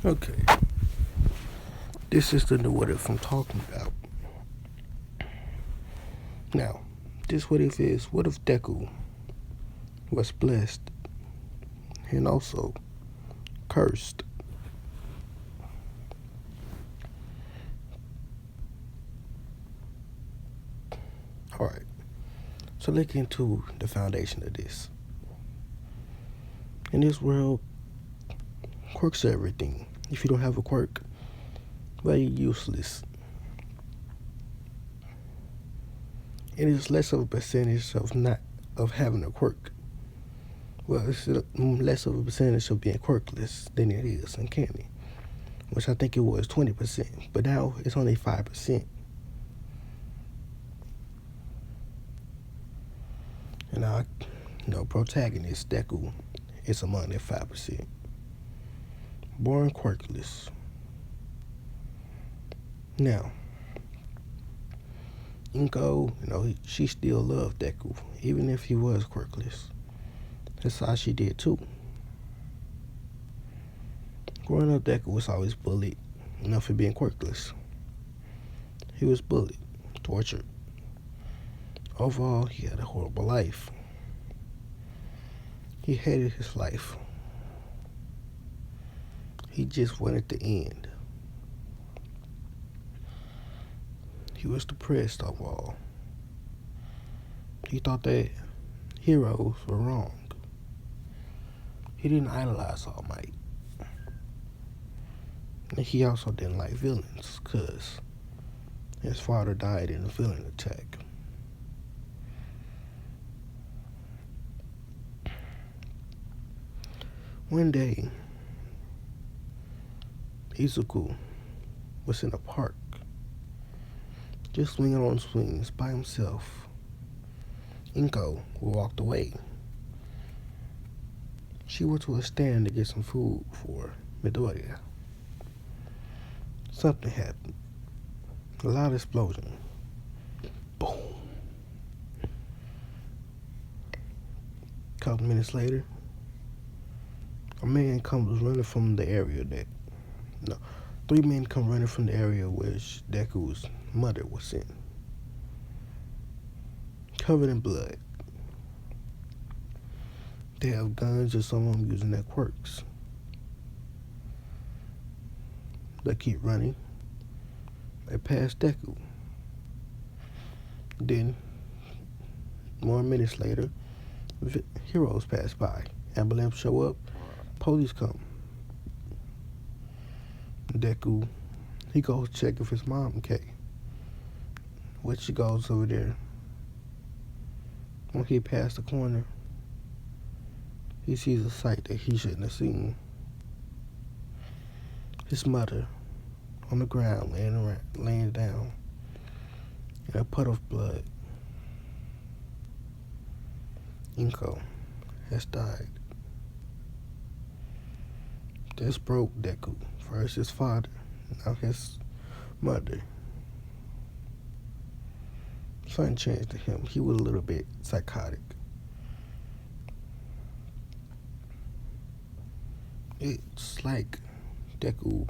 Okay, this is the new what if I'm talking about. Now, this what if is what if Deku was blessed and also cursed? Alright, so look into the foundation of this. In this world, quirks are everything. If you don't have a quirk, well, you're useless. It is less of a percentage of having a quirk. Well, it's less of a percentage of being quirkless than it is uncanny, which I think it was 20%, but now it's only 5%. And our, protagonist Deku is among that 5%. Born quirkless. Now, Inko, she still loved Deku, even if he was quirkless. That's how she did too. Growing up, Deku was always bullied, for being quirkless. He was bullied, tortured. Overall, he had a horrible life. He hated his life. He just wanted to end. He was depressed overall. He thought that heroes were wrong. He didn't idolize All Might. And he also didn't like villains because his father died in a villain attack. One day, Izuku was in a park, just swinging on swings by himself. Inko walked away. She went to a stand to get some food for Midoriya. Something happened. A loud explosion. Boom. A couple minutes later, a man comes running from the area three men come running from the area which Deku's mother was in, covered in blood. They have guns or some of them using their quirks. They keep running. They pass Deku. Then, more minutes later, heroes pass by. Ambulance show up. Police come. Deku, he goes check if his mom okay. When she goes over there, when he passed the corner, he sees a sight that he shouldn't have seen. His mother on the ground, laying down in a puddle of blood. Inko has died. This broke Deku. First his father, now his mother. Something changed to him. He was a little bit psychotic. It's like Deku,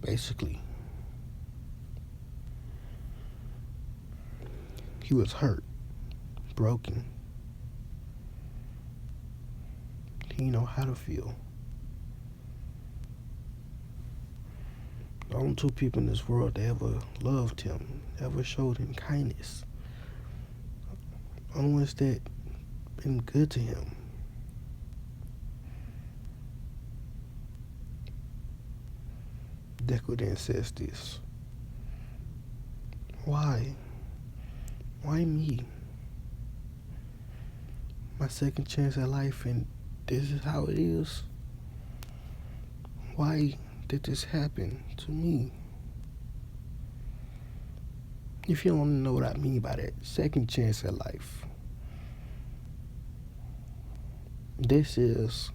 basically, he was hurt, broken. He didn't know how to feel. The only two people in this world that ever loved him, ever showed him kindness, only ones that been good to him. Deku then says this. Why? Why me? My second chance at life and this is how it is? Why did this happen to me? If you don't know what I mean by that, second chance at life. This is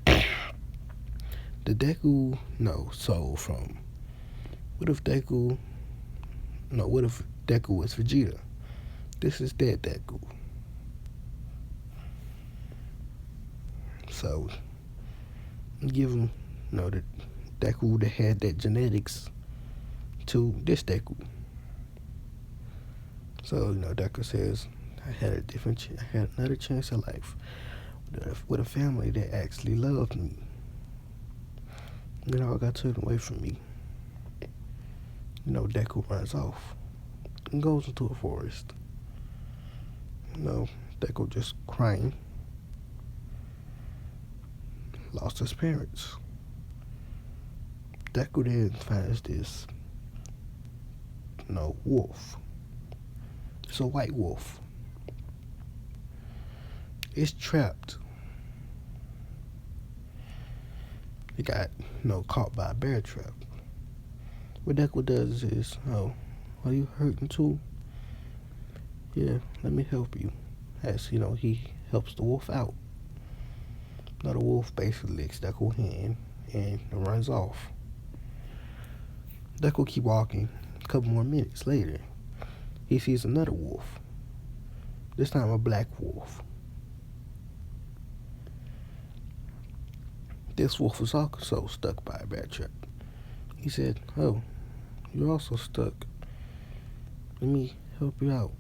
the Deku soul from what if Deku was Vegeta? This is that Deku. So give him, the deku that had that genetics to this deku. So, deku says, I had another chance at life with a family that actually loved me. Then all got taken away from me. Deku runs off and goes into a forest. Deku just crying. Lost his parents. Deku then finds this, wolf. It's a white wolf. It's trapped. It got, caught by a bear trap. What Deku does is, are you hurting too? Yeah, let me help you. As, he helps the wolf out. Now the wolf basically licks Deku's hand and runs off. Deku keep walking. A couple more minutes later, he sees another wolf. This time a black wolf. This wolf was also stuck by a bear trap. He said, oh, you're also stuck. Let me help you out.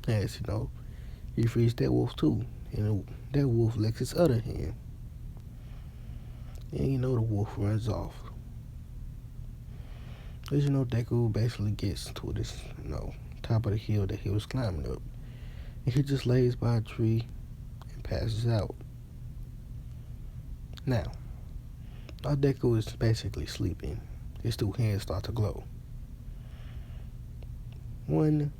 As, he frees that wolf too. And that wolf licks his other hand. And the wolf runs off. As Deku basically gets to this, top of the hill that he was climbing up. And he just lays by a tree and passes out. Now, our Deku is basically sleeping. His two hands start to glow. One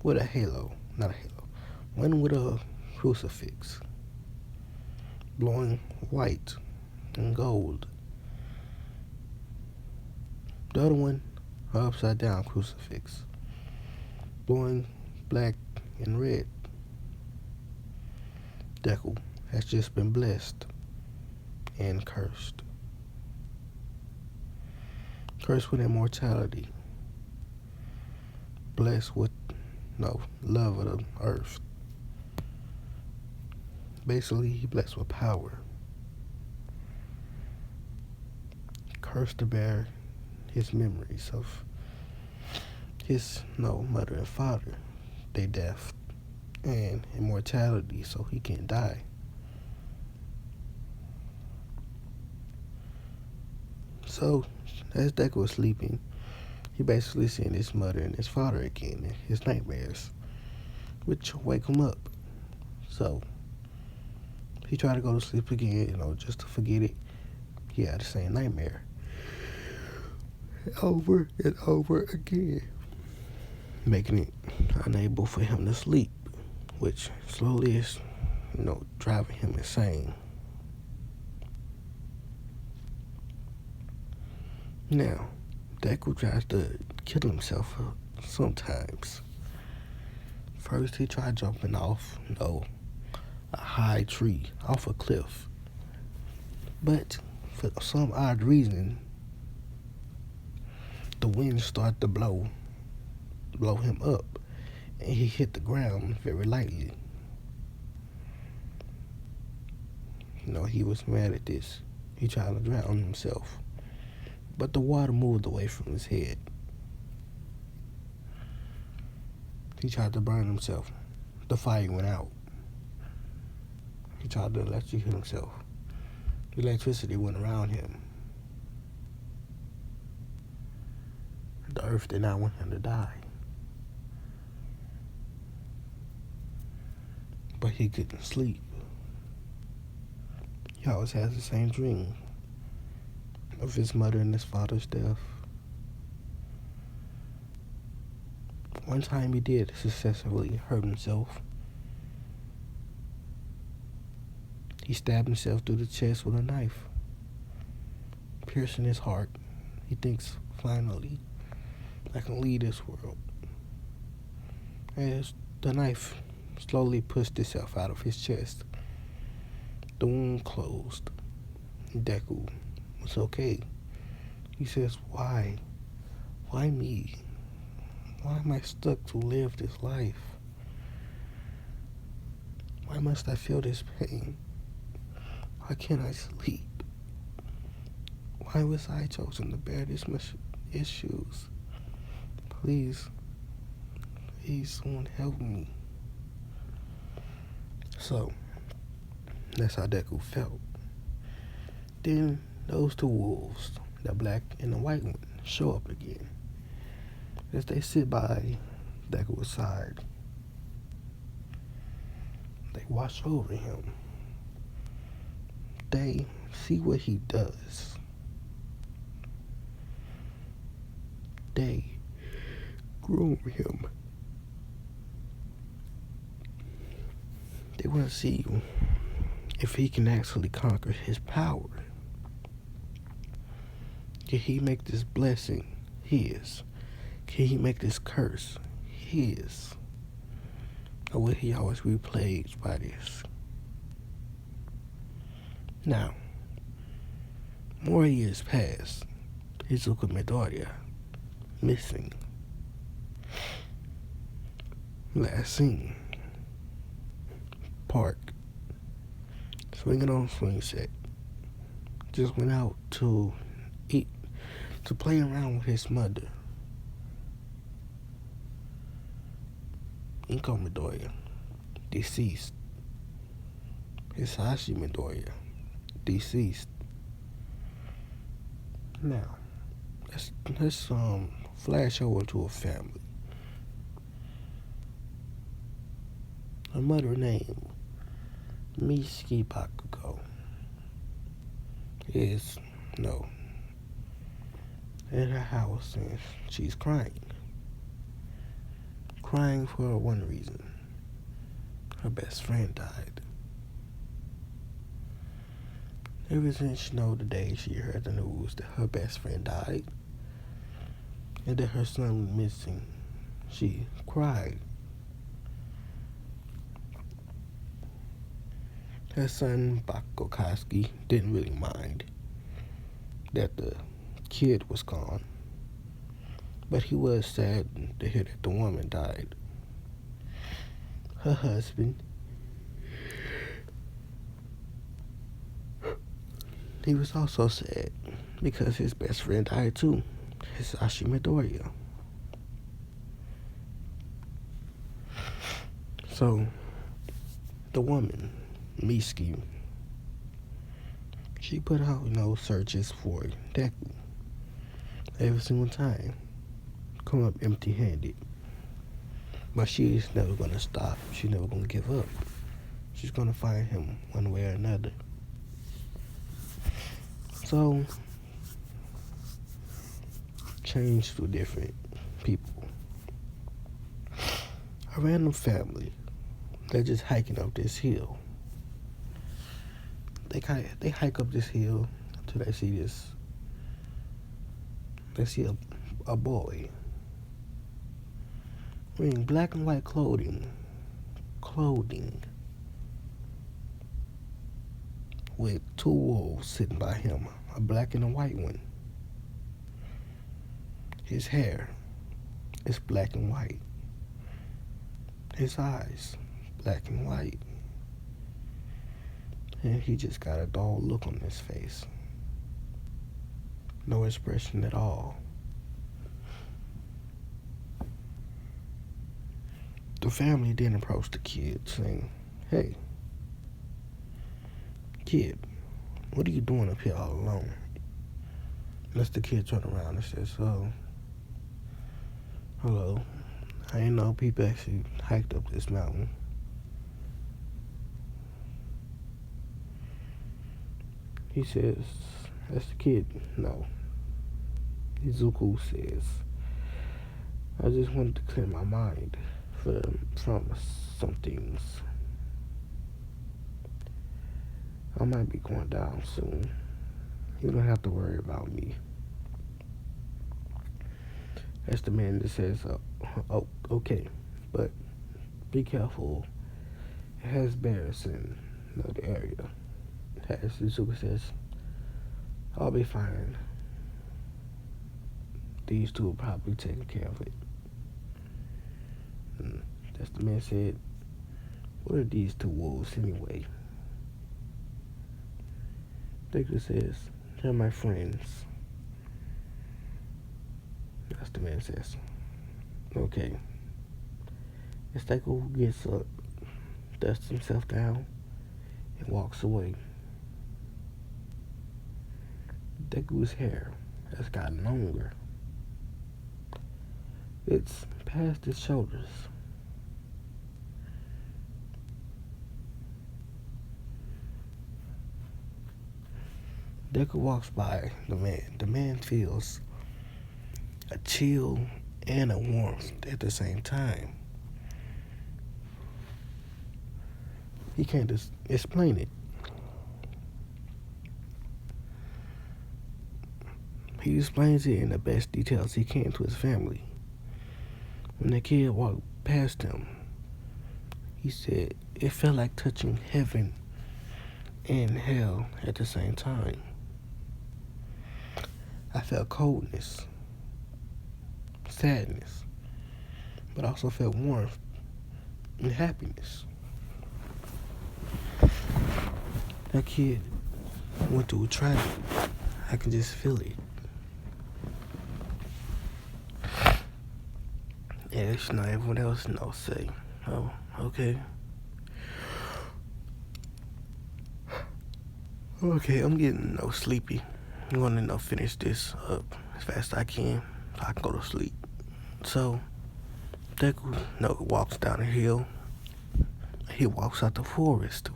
with a halo, not a halo. One with a crucifix, glowing white and gold. The other one, an upside down crucifix, glowing black and red. Deku has just been blessed and cursed. Cursed with immortality. Blessed with love of the earth. Basically, he blessed with power. Cursed to bear his memories of his mother and father, their death and immortality, so he can't die. So, as Deku was sleeping, he basically seen his mother and his father again in his nightmares, which wake him up. So, he tried to go to sleep again, just to forget it. He had the same nightmare. Over and over again, making it unable for him to sleep, which slowly is, driving him insane. Now, Deku tries to kill himself sometimes. First, he tried jumping off, a high tree, off a cliff. But for some odd reason, the wind started to blow him up, and he hit the ground very lightly. He was mad at this. He tried to drown himself, but the water moved away from his head. He tried to burn himself. The fire went out. He tried to electrocute himself. The electricity went around him. The earth did not want him to die. But he couldn't sleep. He always has the same dream of his mother and his father's death. One time he did successfully hurt himself. He stabbed himself through the chest with a knife, piercing his heart. He thinks, finally, I can leave this world. As the knife slowly pushed itself out of his chest, the wound closed. Deku was okay. He says, why? Why me? Why am I stuck to live this life? Why must I feel this pain? Why can't I sleep? Why was I chosen to bear this much issues? Please, someone help me. So, that's how Deku felt. Then those two wolves, the black and the white one, show up again. As they sit by Deku's side, they watch over him. They see what he does. They groom him. They want to see if he can actually conquer his power. Can he make this blessing his? Can he make this curse his? Or will he always be plagued by this? Now, more years pass. Izuku Midoriya missing. Last seen, park, swinging on swing set. Just went out to eat, to play around with his mother. Inko Midoriya, deceased. Hisashi Midoriya, deceased. Now, let's flash over to a family. A mother named Mitsuki Bakugo is in her house, and she's crying. Crying for one reason. Her best friend died. Ever since the day she heard the news that her best friend died and that her son was missing, she cried. Her son, Bakokoski, didn't really mind that the kid was gone, but he was sad to hear that the woman died. Her husband, he was also sad because his best friend died too, Hisashi Midoriya. So, the woman, Mitsuki, she put out, searches for Deku. Every single time. Come up empty-handed. But she's never going to stop. She's never going to give up. She's going to find him one way or another. So, change to different people. A random family. They're just hiking up this hill. They hike up this hill until they see this. They see a boy wearing black and white clothing with two wolves sitting by him, a black and a white one. His hair is black and white. His eyes, black and white. And he just got a dull look on his face. No expression at all. The family then approached the kid saying, "Hey, kid, what are you doing up here all alone?" Unless the kid turned around and says, "Oh, hello. I didn't know people actually hiked up this mountain." He says, as the kid, no. Izuku says, "I just wanted to clear my mind from some things. I might be going down soon. You don't have to worry about me." As the man that says, "Oh, okay, but be careful. It has bears in the area." As Izuku says, "I'll be fine. These two will probably take care of it." And as the man said, "What are these two wolves anyway?" Deku says, They're my friends. That's the man says. Okay. Deku gets up, dusts himself down, and walks away. Deku's hair has gotten longer. It's past his shoulders. Deku walks by the man. The man feels a chill and a warmth at the same time. He can't just explain it. He explains it in the best details he can to his family. When the kid walked past him, he said it felt like touching heaven and hell at the same time. I felt coldness, sadness, but also felt warmth and happiness. That kid went through a tragedy. I can just feel it. Yeah, it's not everyone else say, oh, okay. Okay, I'm getting sleepy. I'm gonna finish this up as fast as I can so I can go to sleep. So Deku walks down the hill. He walks out the forest.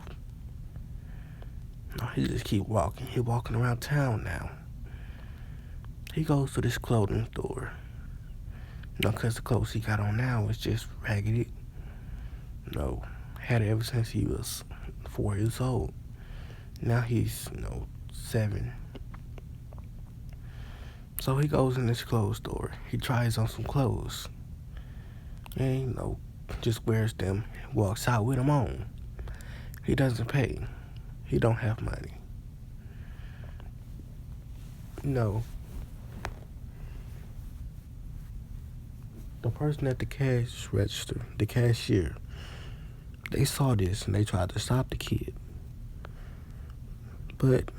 No, he just keep walking. He walking around town now. He goes to this clothing store. Cause the clothes he got on now is just raggedy. Had it ever since he was 4 years old. Now he's 7. So he goes in this clothes store. He tries on some clothes. And just wears them, walks out with them on. He doesn't pay. He don't have money. The person at the cash register, the cashier, they saw this and they tried to stop the kid. But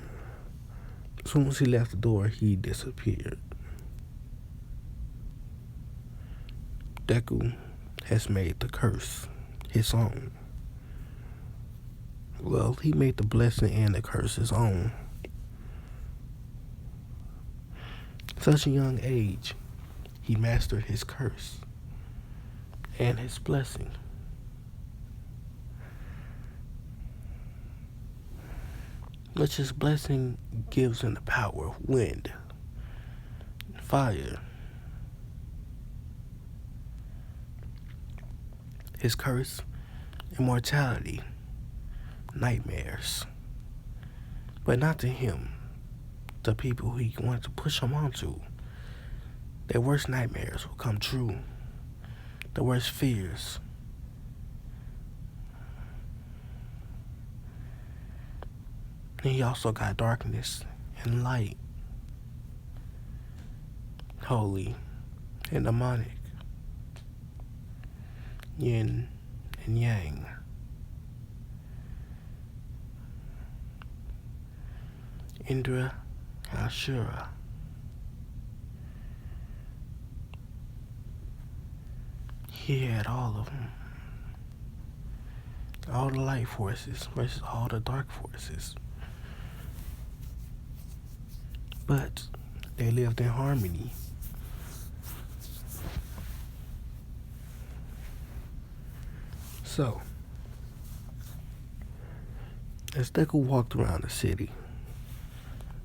as soon as he left the door, he disappeared. Deku has made the curse his own. Well, he made the blessing and the curse his own. At such a young age, he mastered his curse and his blessing. Which his blessing gives him the power of wind, fire. His curse, immortality, nightmares. But not to him, the people he wanted to push him onto. Their worst nightmares will come true. The worst fears. And he also got darkness and light. Holy and demonic. Yin and yang. Indra, Ashura. He had all of them. All the light forces versus all the dark forces. But they lived in harmony. So, as Deku walked around the city,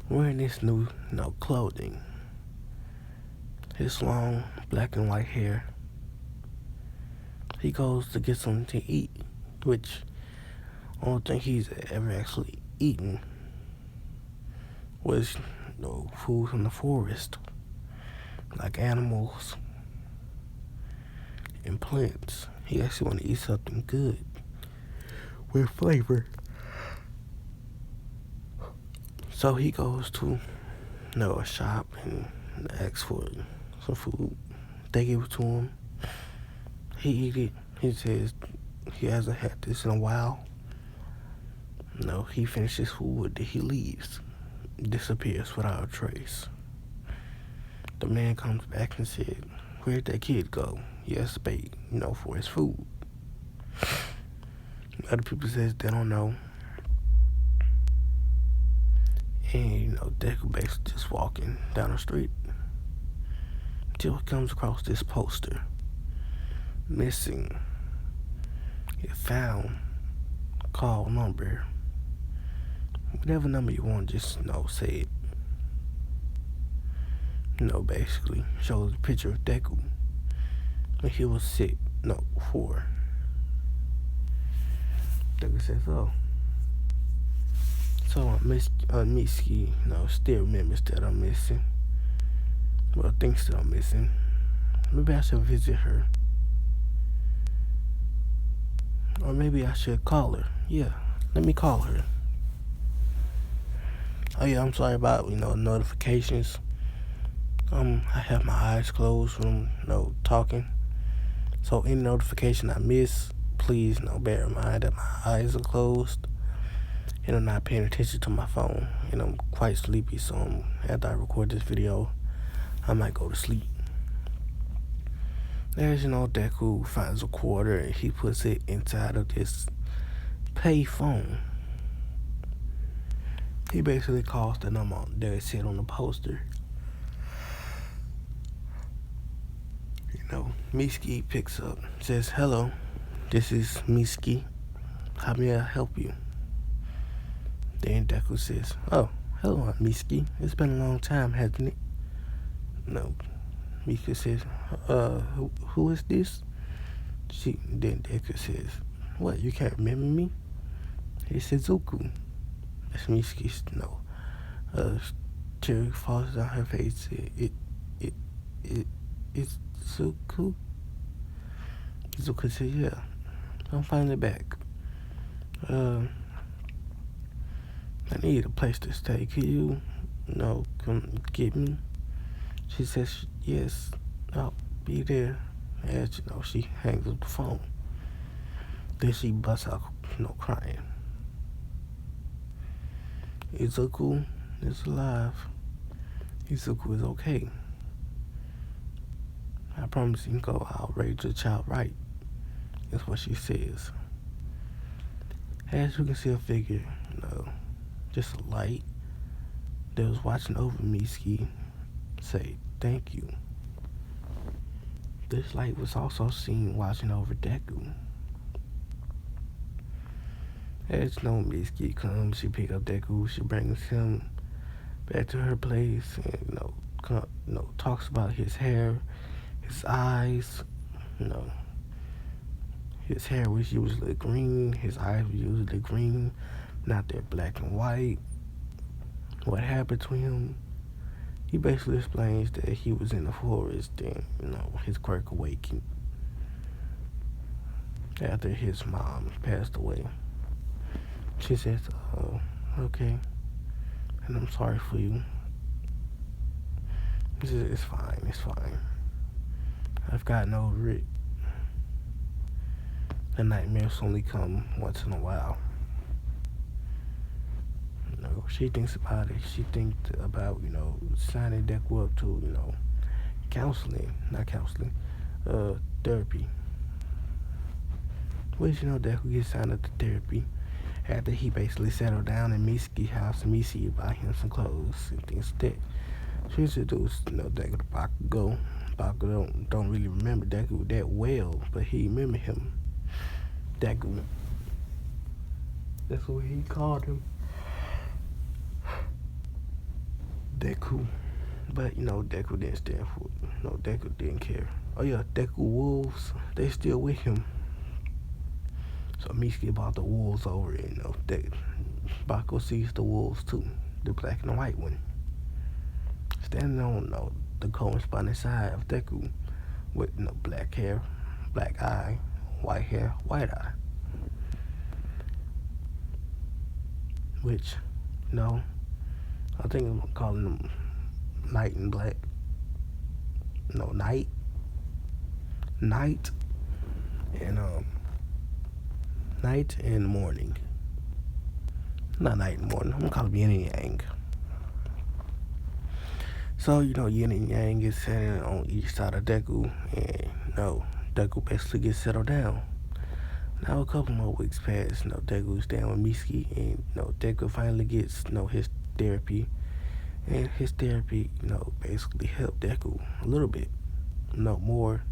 wearing this new, clothing, his long black and white hair, he goes to get something to eat, which I don't think he's ever actually eaten was food from the forest, like animals and plants. He actually want to eat something good with flavor. So he goes to a shop and asks for some food. They give it to him. He eat it. He says he hasn't had this in a while. He finishes food. He leaves. disappears without a trace. The man comes back and said, "Where'd that kid go?" He asked Spade, for his food. Other people says they don't know. And, Deku basically just walking down the street until he comes across this poster. Missing. He found. Call number. Whatever number you want, just, say it. Basically shows a picture of Deku when he was sick. 4. Deku says, "Oh. So Mitsuki, still remembers that I'm missing. Well, thinks that I'm missing. Maybe I should visit her. Or maybe I should call her. Yeah, let me call her. Oh yeah, I'm sorry about, notifications. I have my eyes closed when I'm, talking. So any notification I miss, please, bear in mind that my eyes are closed. And I'm not paying attention to my phone. And I'm quite sleepy, so after I record this video, I might go to sleep." As Deku finds a quarter and he puts it inside of this pay phone. He basically calls the number that is said on the poster. Mitsuki picks up, says, "Hello, this is Mitsuki. How may I help you?" Then Deku says, "Oh, hello, Mitsuki. It's been a long time, hasn't it?" Mitsuki says, who is this?" Then Deku says, "What, you can't remember me?" He says, "Zuku." That's Mitsuki's, tear falls down her face. It's Zuku? Zuku says, "Yeah, I'm finally back. I need a place to stay. Can you, come get me?" She says, "Yes, I'll be there." As she hangs up the phone. Then she busts out, crying. Izuku is alive. Izuku is okay. I promise you can go. I'll raise your child right. That's what she says. As you can see a figure, just a light that was watching over Mitsuki say, "Thank you." This light was also seen watching over Deku. As Mitsuki comes, she picks up Deku, she brings him back to her place and, talks about his hair, his eyes, his hair was usually green, his eyes were usually green, not they're black and white. What happened to him? He basically explains that he was in the forest and, his quirk awakened after his mom passed away. She says, "Oh, okay, and I'm sorry for you." He says, it's fine. I've gotten over it. The nightmares only come once in a while. She thinks about it. She thinks about, signing Deku up to, therapy. Which, Deku gets signed up to therapy after he basically settled down in Mitsuki's house and Mitsuki buy him some clothes and things like that. She introduced, Deku to Bakugo. Bakugo don't really remember Deku that well, but he remember him. Deku. That's what he called him. Deku. But, Deku didn't stand for it. Deku didn't care. Oh, yeah, Deku wolves, they still with him. So Mitsuki brought the wolves over, and, Bakugo sees the wolves, too. The black and the white one. Standing on, the corresponding side of Deku with, black hair, black eye, white hair, white eye. Which, I think I'm calling them Night and Black. Night and night and morning. Not night and morning. I'm gonna call it yin and yang. So, yin and yang gets set on each side of Deku, and Deku basically gets settled down. Now a couple more weeks pass, Deku's down with Misuki, and Deku finally gets, his therapy. And his therapy, basically helped Deku a little bit. More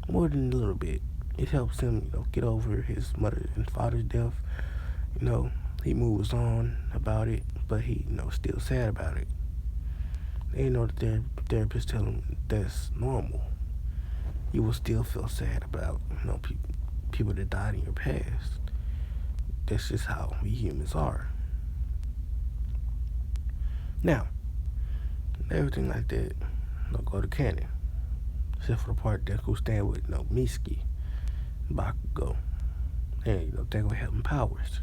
than a little bit. It helps him, get over his mother and father's death. You know, he moves on about it, but he, still sad about it. And the therapist tell him that's normal. You will still feel sad about, people that died in your past. That's just how we humans are. Now, everything like that, go to canon. Except for the part that who stand with, Misuki, Bakugo, and, Deku having powers.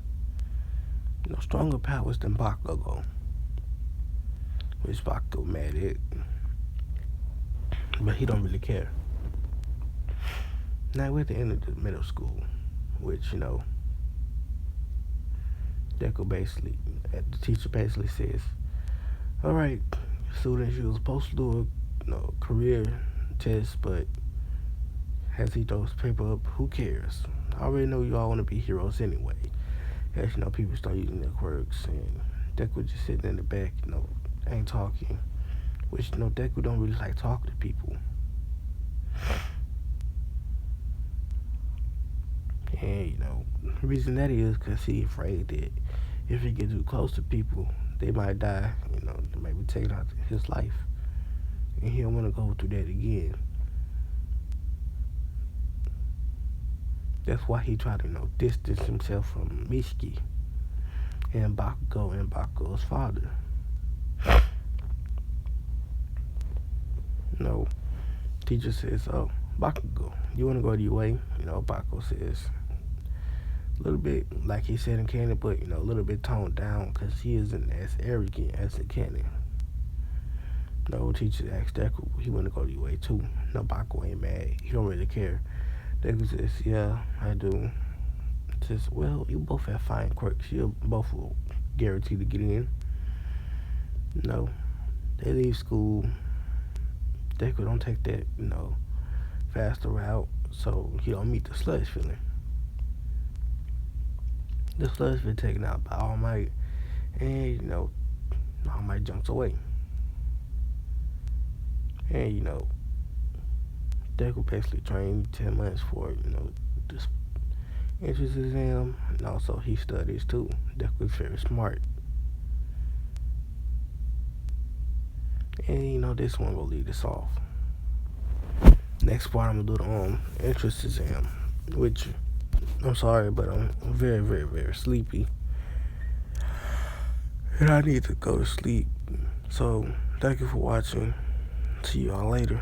Stronger powers than Bakugo. Which Bakugo mad at. But he don't really care. Now we're at the end of the middle school, which, Deku basically, the teacher basically says, alright, students, you were supposed to do a career test, but as he throws paper up, who cares? I already know you all want to be heroes anyway. As people start using their quirks, and Deku just sitting in the back, ain't talking. Which, Deku don't really like talking to people. And, the reason that is because he's afraid that if he gets too close to people, they might die, they might be taking out his life. And he don't want to go through that again. That's why he tried to, distance himself from Misuki and Bakugo's father. Teacher says, oh, Bakugo, you want to go to your way? Bakugo says, a little bit, like he said in canon, but, a little bit toned down because he isn't as arrogant as in canon. Teacher asked Deku, he want to go to your way too. Bakugo ain't mad. He don't really care. Deku says, yeah, I do. Says, well, you both have fine quirks. You both will guarantee to get in. They leave school. Deku don't take that, faster route, so he don't meet the sludge feeling. The sludge been taken out by All Might, and, All Might jumps away. And, Deku basically trained 10 months for, this entrance exam, and also he studies too. Deku's very smart. And, this one will lead us off. Next part, I'm gonna do the entrance exam, which, I'm sorry, but I'm very, very, very sleepy. And I need to go to sleep. So, thank you for watching. See y'all later.